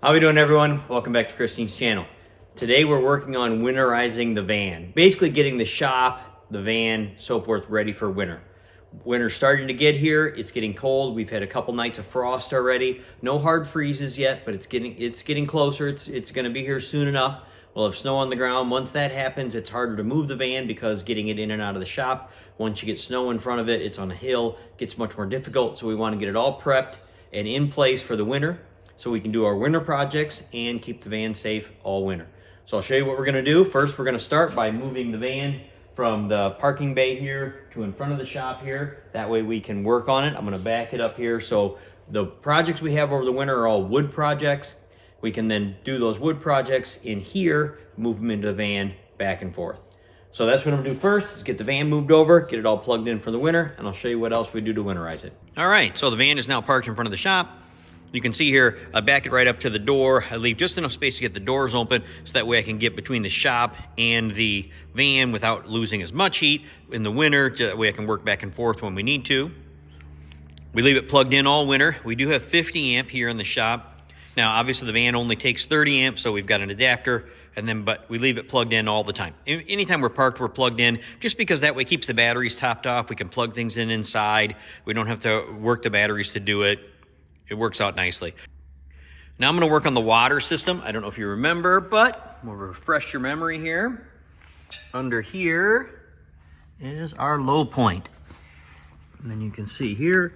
How we doing, everyone? Welcome back to Christine's channel. Today we're working on winterizing the van. Basically getting the shop, the van, so forth ready for winter. Winter's starting to get here. It's getting cold. We've had a couple nights of frost already. No hard freezes yet, but it's getting closer. It's going to be here soon enough. We'll have snow on the ground. Once that happens, it's harder to move the van because getting it in and out of the shop, once you get snow in front of it, it's on a hill, gets much more difficult. So we want to get it all prepped and in place for the winter, so we can do our winter projects and keep the van safe all winter. So I'll show you what we're gonna do. First, we're gonna start by moving the van from the parking bay here to in front of the shop here. That way we can work on it. I'm gonna back it up here. So the projects we have over the winter are all wood projects. We can then do those wood projects in here, move them into the van back and forth. So that's what I'm gonna do first, is get the van moved over, get it all plugged in for the winter, and I'll show you what else we do to winterize it. All right, so the van is now parked in front of the shop. You can see here, I back it right up to the door. I leave just enough space to get the doors open so that way I can get between the shop and the van without losing as much heat in the winter. That way I can work back and forth when we need to. We leave it plugged in all winter. We do have 50 amp here in the shop. Now, obviously the van only takes 30 amps, so we've got an adapter, but we leave it plugged in all the time. Anytime we're parked, we're plugged in, just because that way it keeps the batteries topped off. We can plug things in inside. We don't have to work the batteries to do it. It works out nicely. Now I'm going to work on the water system. I don't know if you remember, but we'll refresh your memory here. Under here is our low point. And then you can see here,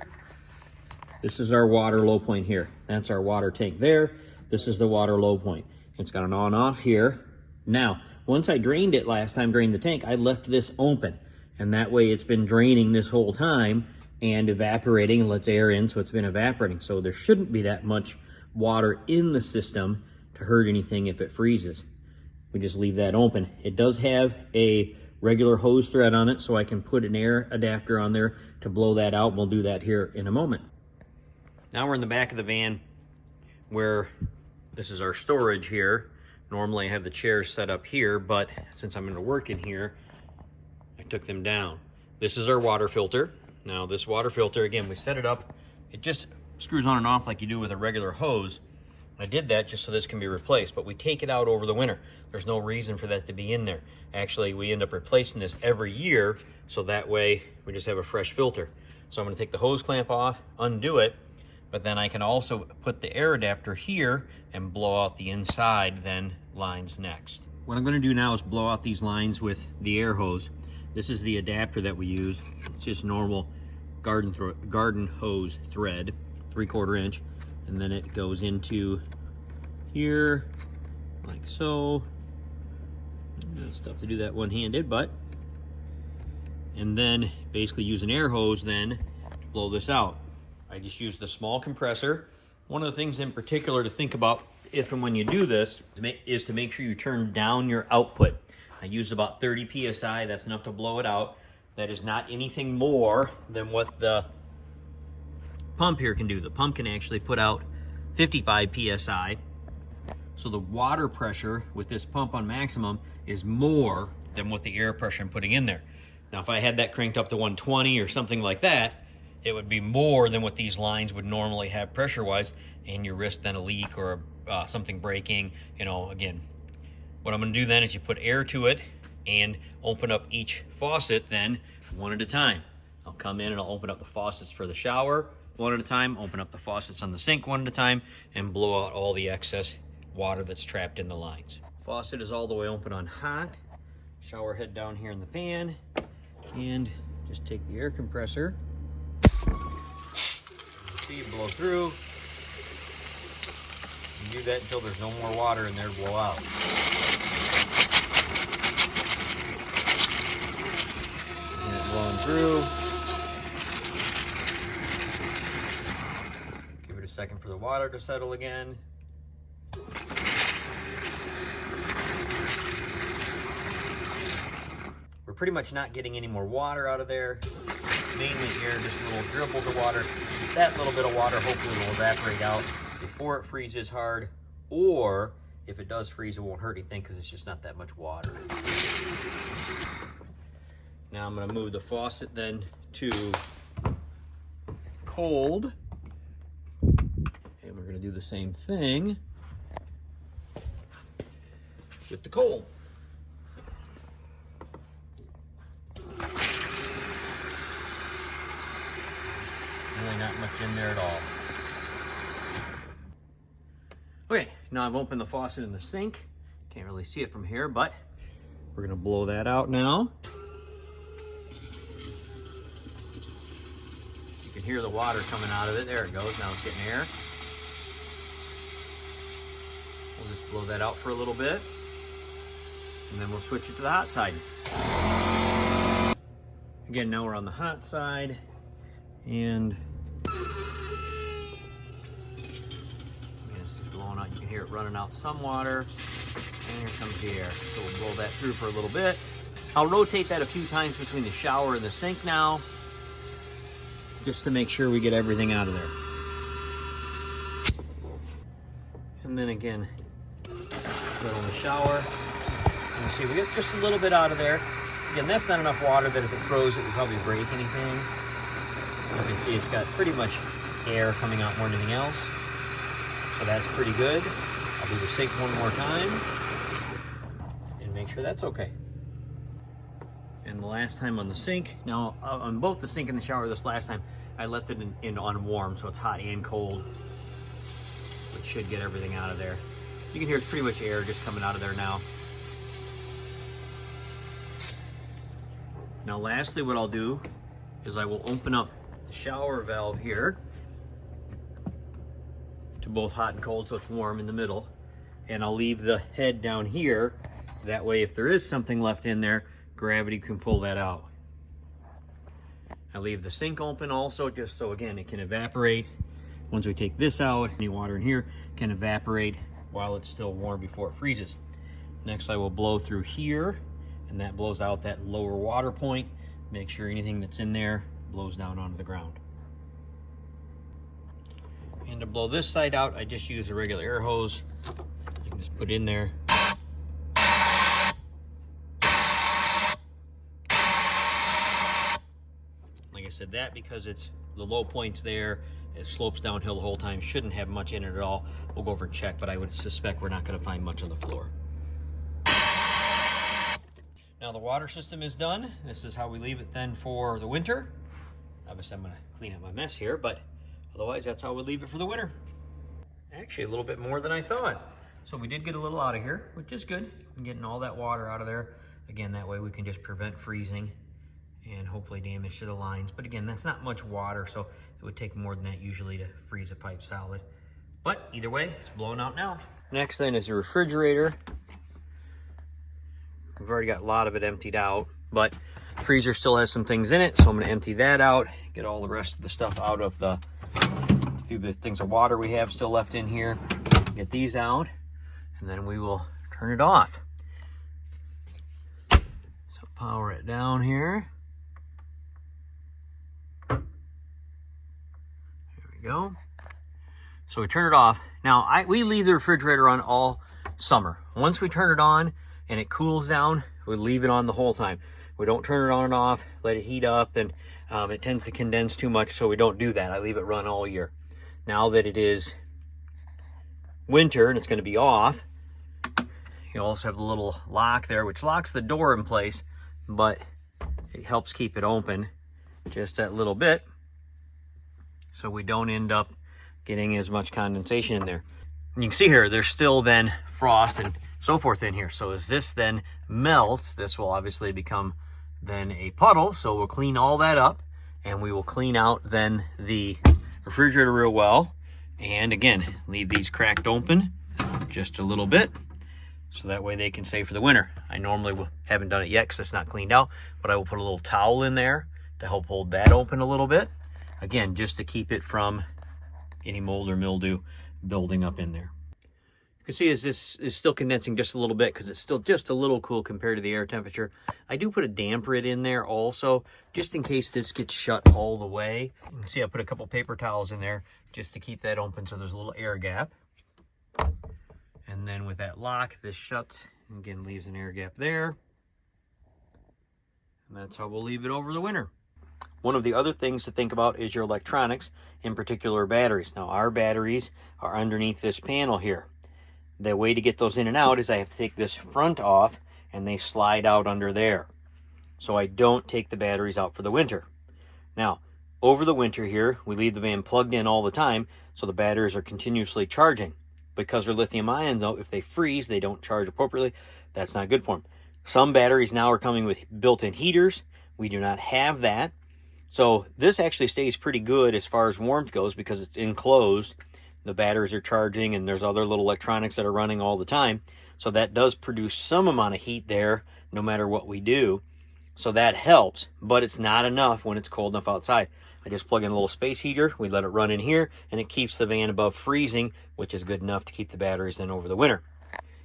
this is our water low point here. That's our water tank there. This is the water low point. It's got an on off here. Now, once I drained it last time, drained the tank, I left this open. And that way it's been draining this whole time and evaporating, and lets air in, so it's been evaporating. So there shouldn't be that much water in the system to hurt anything if it freezes. We just leave that open. It does have a regular hose thread on it, so I can put an air adapter on there to blow that out, and we'll do that here in a moment. Now we're in the back of the van where this is our storage here. Normally I have the chairs set up here, but since I'm going to work in here, I took them down. This is our water filter. Now this water filter, again, we set it up, it just screws on and off like you do with a regular hose. I did that just so this can be replaced, but we take it out over the winter. There's no reason for that to be in there. Actually, we end up replacing this every year, so that way we just have a fresh filter. So I'm gonna take the hose clamp off, undo it, but then I can also put the air adapter here and blow out the inside then lines next. What I'm gonna do now is blow out these lines with the air hose. This is the adapter that we use. It's just normal garden hose thread, 3/4 inch, and then it goes into here like so. It's tough to do that one-handed, and then basically use an air hose then to blow this out. I just use the small compressor. One of the things in particular to think about if and when you do this is to make sure you turn down your output. I used about 30 PSI, that's enough to blow it out. That is not anything more than what the pump here can do. The pump can actually put out 55 PSI. So the water pressure with this pump on maximum is more than what the air pressure I'm putting in there. Now if I had that cranked up to 120 or something like that, it would be more than what these lines would normally have pressure-wise, and you risk then a leak or something breaking, again. What I'm going to do then is you put air to it and open up each faucet then one at a time. I'll come in and I'll open up the faucets for the shower one at a time, open up the faucets on the sink one at a time, and blow out all the excess water that's trapped in the lines. Faucet is all the way open on hot. Shower head down here in the pan, and just take the air compressor. See it blow through. You do that until there's no more water in there to blow out. Blowing through. Give it a second for the water to settle again. We're pretty much not getting any more water out of there. Mainly air, just little dribbles of water. That little bit of water hopefully will evaporate out before it freezes hard, or if it does freeze, it won't hurt anything because it's just not that much water. Now I'm going to move the faucet then to cold. And we're going to do the same thing. with the cold. Really not much in there at all. Okay, now I've opened the faucet in the sink. Can't really see it from here, but we're gonna blow that out now. You can hear the water coming out of it. There it goes, now it's getting air. We'll just blow that out for a little bit, and then we'll switch it to the hot side. Again, now we're on the hot side, and it's blowing out. You can hear it running out some water, and here comes the air. So we'll blow that through for a little bit. I'll rotate that a few times between the shower and the sink now, just to make sure we get everything out of there. And then again, put it on the shower. And you see we get just a little bit out of there. Again, that's not enough water that if it froze, it would probably break anything. You can see it's got pretty much air coming out more than anything else. So that's pretty good. I'll do the sink one more time and make sure that's okay. And the last time on the sink, now on both the sink and the shower this last time, I left it in on warm, so it's hot and cold, which should get everything out of there. You can hear it's pretty much air just coming out of there now. Now lastly, what I'll do is I will open up the shower valve here to both hot and cold, so it's warm in the middle, and I'll leave the head down here. That way, if there is something left in there, gravity can pull that out. I leave the sink open also, just so again it can evaporate. Once we take this out, any water in here can evaporate while it's still warm before it freezes. Next, I will blow through here, and that blows out that lower water point. Make sure anything that's in there blows down onto the ground. And to blow this side out, I just use a regular air hose. You can just put it in there. Like I said, that because it's the low points there, it slopes downhill the whole time, shouldn't have much in it at all. We'll go over and check, but I would suspect we're not going to find much on the floor. Now the water system is done. This is how we leave it then for the winter. Obviously I'm going to clean up my mess here, but otherwise that's how we leave it for the winter. Actually a little bit more than I thought. So we did get a little out of here, which is good. I'm getting all that water out of there. Again, that way we can just prevent freezing and hopefully damage to the lines. But again, that's not much water, so it would take more than that usually to freeze a pipe solid. But either way, it's blowing out now. Next then is the refrigerator. We've already got a lot of it emptied out, but the freezer still has some things in it, so I'm going to empty that out, get all the rest of the stuff out of the few bit things of water we have still left in here, get these out, and then we will turn it off. So power it down here. There we go. So we turn it off. Now we leave the refrigerator on all summer. Once we turn it on and it cools down, we leave it on the whole time. We don't turn it on and off, let it heat up, and it tends to condense too much, so we don't do that. I leave it run all year. Now that it is winter and it's going to be off, you also have a little lock there, which locks the door in place, but it helps keep it open just that little bit, so we don't end up getting as much condensation in there. And you can see here, there's still then frost and so forth in here. So as this then melts, this will obviously become then a puddle. So we'll clean all that up, and we will clean out then the refrigerator real well. And again, leave these cracked open just a little bit, so that way they can stay for the winter. I normally haven't done it yet because it's not cleaned out, but I will put a little towel in there to help hold that open a little bit. Again, just to keep it from any mold or mildew building up in there. You can see as this is still condensing just a little bit because it's still just a little cool compared to the air temperature. I do put a damper it in there also, just in case this gets shut all the way. You can see I put a couple paper towels in there just to keep that open so there's a little air gap. And then with that lock, this shuts and again leaves an air gap there. And that's how we'll leave it over the winter. One of the other things to think about is your electronics, in particular batteries. Now our batteries are underneath this panel here. The way to get those in and out is I have to take this front off, and they slide out under there. So I don't take the batteries out for the winter. Now, over the winter here, we leave the van plugged in all the time, so the batteries are continuously charging. Because they're lithium ion, though, if they freeze, they don't charge appropriately. That's not good for them. Some batteries now are coming with built-in heaters. We do not have that. So this actually stays pretty good as far as warmth goes because it's enclosed. The batteries are charging, and there's other little electronics that are running all the time. So that does produce some amount of heat there, no matter what we do. So that helps, but it's not enough when it's cold enough outside. I just plug in a little space heater, we let it run in here, and it keeps the van above freezing, which is good enough to keep the batteries in over the winter.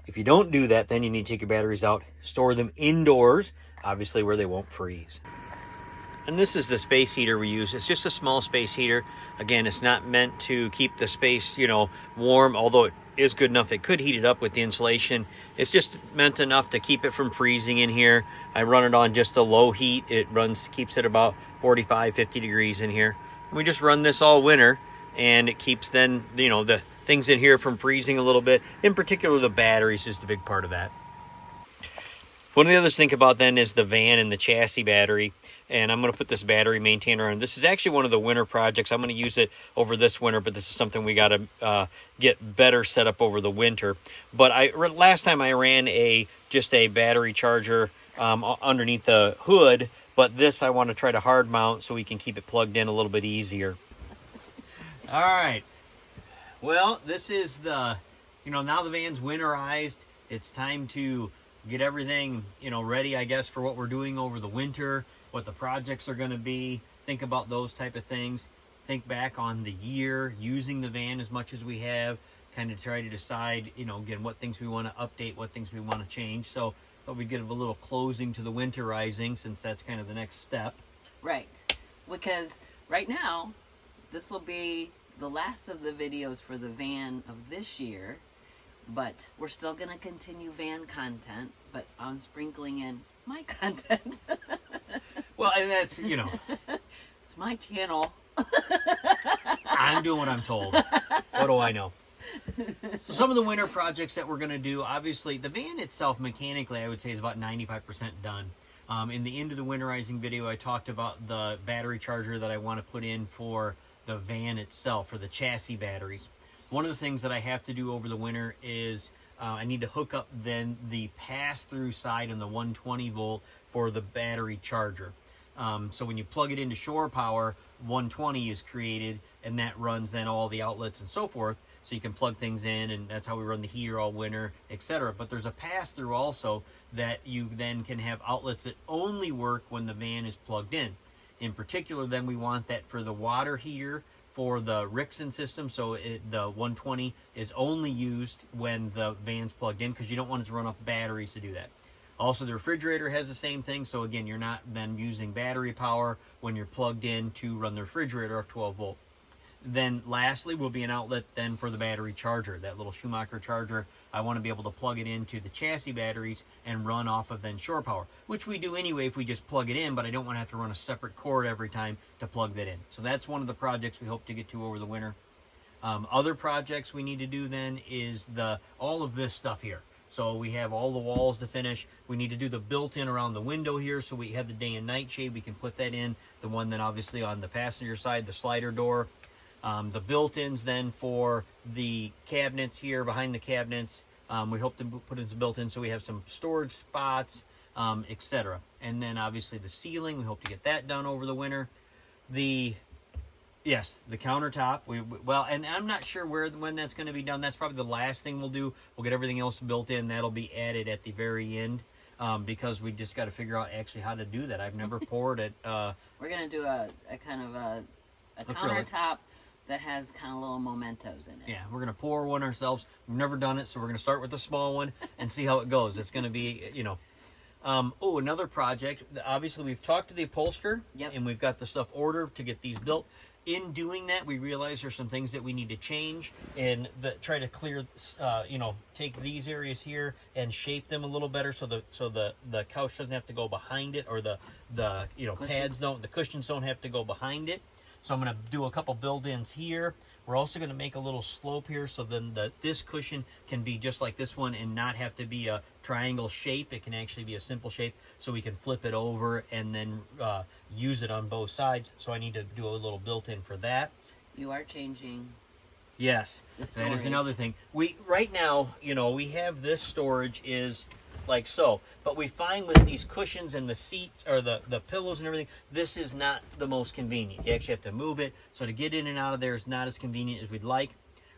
If you don't do that, then you need to take your batteries out, store them indoors, obviously where they won't freeze. And this is the space heater we use. It's just a small space heater. Again, it's not meant to keep the space, warm, although it is good enough. It could heat it up with the insulation. It's just meant enough to keep it from freezing in here. I run it on just a low heat. It keeps it about 45, 50 degrees in here. We just run this all winter, and it keeps then, the things in here from freezing a little bit. In particular, the batteries is the big part of that. One of the others to think about then is the van and the chassis battery. And I'm going to put this battery maintainer on. This is actually one of the winter projects. I'm going to use it over this winter, but this is something we got to get better set up over the winter. But last time I ran just a battery charger underneath the hood, but this I want to try to hard mount so we can keep it plugged in a little bit easier. All right. Well, this is now the van's winterized. It's time to get everything, ready, I guess, for what we're doing over the winter, what the projects are going to be, think about those type of things, think back on the year, using the van as much as we have, kind of try to decide, again, what things we want to update, what things we want to change. So thought we'd give a little closing to the winterizing, since that's kind of the next step. Right. Because right now, this will be the last of the videos for the van of this year. But we're still going to continue van content, but I'm sprinkling in my content. Well, and that's, it's my channel. I'm doing what I'm told. What do I know? So some of the winter projects that we're going to do, obviously, the van itself, mechanically, I would say is about 95% done. In the end of the winterizing video, I talked about the battery charger that I want to put in for the van itself, for the chassis batteries. One of the things that I have to do over the winter is I need to hook up then the pass-through side on the 120 volt for the battery charger. So when you plug it into shore power, 120 is created, and that runs then all the outlets and so forth. So you can plug things in, and that's how we run the heater all winter, etc. But there's a pass-through also that you then can have outlets that only work when the van is plugged in. In particular, then we want that for the water heater, for the Rixson system, so the 120 is only used when the van's plugged in, because you don't want it to run off batteries to do that. Also, the refrigerator has the same thing, so again, you're not then using battery power when you're plugged in to run the refrigerator off 12 volt. Then lastly will be an outlet then for the battery charger, that little Schumacher charger. I want to be able to plug it into the chassis batteries and run off of then shore power, which we do anyway if we just plug it in, but I don't want to have to run a separate cord every time to plug that in. So that's one of the projects we hope to get to over the winter. Other projects we need to do then is all of this stuff here. So we have all the walls to finish. We need to do the built-in around the window here, so we have the day and night shade. We can put that in. The one then obviously on the passenger side, the slider door. The built-ins then for the cabinets here, behind the cabinets, we hope to put in some built-in so we have some storage spots, etc. And then obviously the ceiling, we hope to get that done over the winter. The countertop, well, and I'm not sure when that's going to be done. That's probably the last thing we'll do. We'll get everything else built in. That'll be added at the very end, because we just got to figure out actually how to do that. I've never poured it. We're going to do a kind of a countertop that has kind of little mementos in it. Yeah, we're going to pour one ourselves. We've never done it, so we're going to start with the small one and see how it goes. It's going to be, another project. Obviously, we've talked to the upholsterer, yep, and we've got the stuff ordered to get these built. In doing that, we realize there's some things that we need to change and try to clear, take these areas here and shape them a little better so the couch doesn't have to go behind it, or the pads don't, the cushions don't have to go behind it. So I'm going to do a couple build-ins here. We're also going to make a little slope here so then this cushion can be just like this one and not have to be a triangle shape. It can actually be a simple shape, so we can flip it over and then use it on both sides. So I need to do a little built-in for that. You are changing. Yes, that is another thing. Right now, you know, we have this storage is like so, but we find with these cushions and the seats or the pillows and everything, this is not the most convenient. You actually have to move it, so to get in and out of there is not as convenient as we'd like.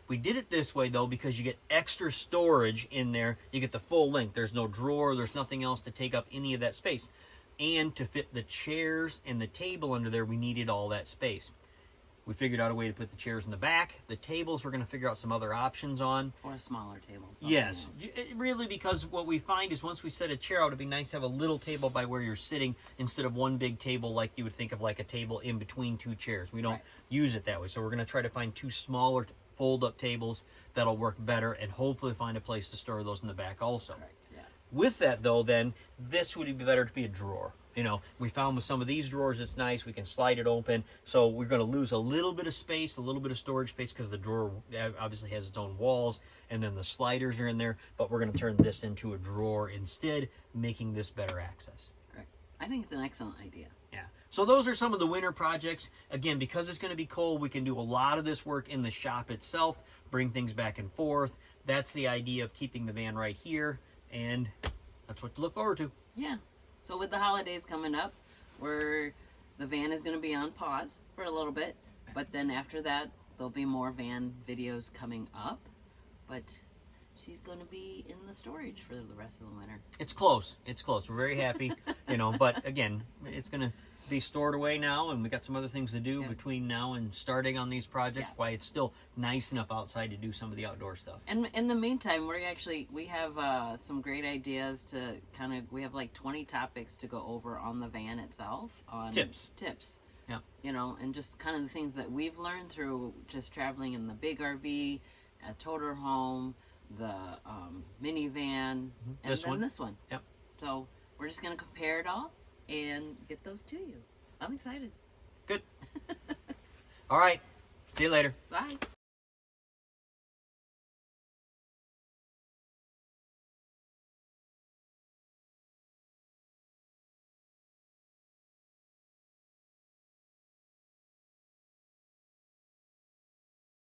We did it this way though because you get extra storage in there. You get the full length. There's no drawer, there's nothing else to take up any of that space. And to fit the chairs and the table under there, we needed all that space. We figured out a way to put the chairs in the back. The tables, we're going to figure out some other options on. Or a smaller table. Yes. Really, because what we find is once we set a chair out, it'd be nice to have a little table by where you're sitting instead of one big table like you would think of like a table in between two chairs. We don't use it that way. So we're going to try to find two smaller fold-up tables that'll work better and hopefully find a place to store those in the back also. Correct. Yeah. With that, though, then, this would be better to be a drawer. You know, we found with some of these drawers, it's nice. We can slide it open. So we're going to lose a little bit of space, a little bit of storage space, because the drawer obviously has its own walls, and then the sliders are in there. But we're going to turn this into a drawer instead, making this better access. Correct. I think it's an excellent idea. Yeah. So those are some of the winter projects. Again, because it's going to be cold, we can do a lot of this work in the shop itself, bring things back and forth. That's the idea of keeping the van right here, and that's what to look forward to. Yeah. So with the holidays coming up, the van is going to be on pause for a little bit, but then after that, there'll be more van videos coming up, but she's going to be in the storage for the rest of the winter. It's close. It's close. We're very happy, you know, but again, it's going to be stored away now, and we got some other things to do between now and starting on these projects, why it's still nice enough outside to do some of the outdoor stuff. And in the meantime, we have some great ideas to we have like 20 topics to go over on the van itself. On tips. Yeah. You know, and just kind of the things that we've learned through just traveling in the big RV, a toter home, the minivan, and this one. Yep. So we're just going to compare it all and get those to you. I'm excited. Good. All right. See you later. Bye.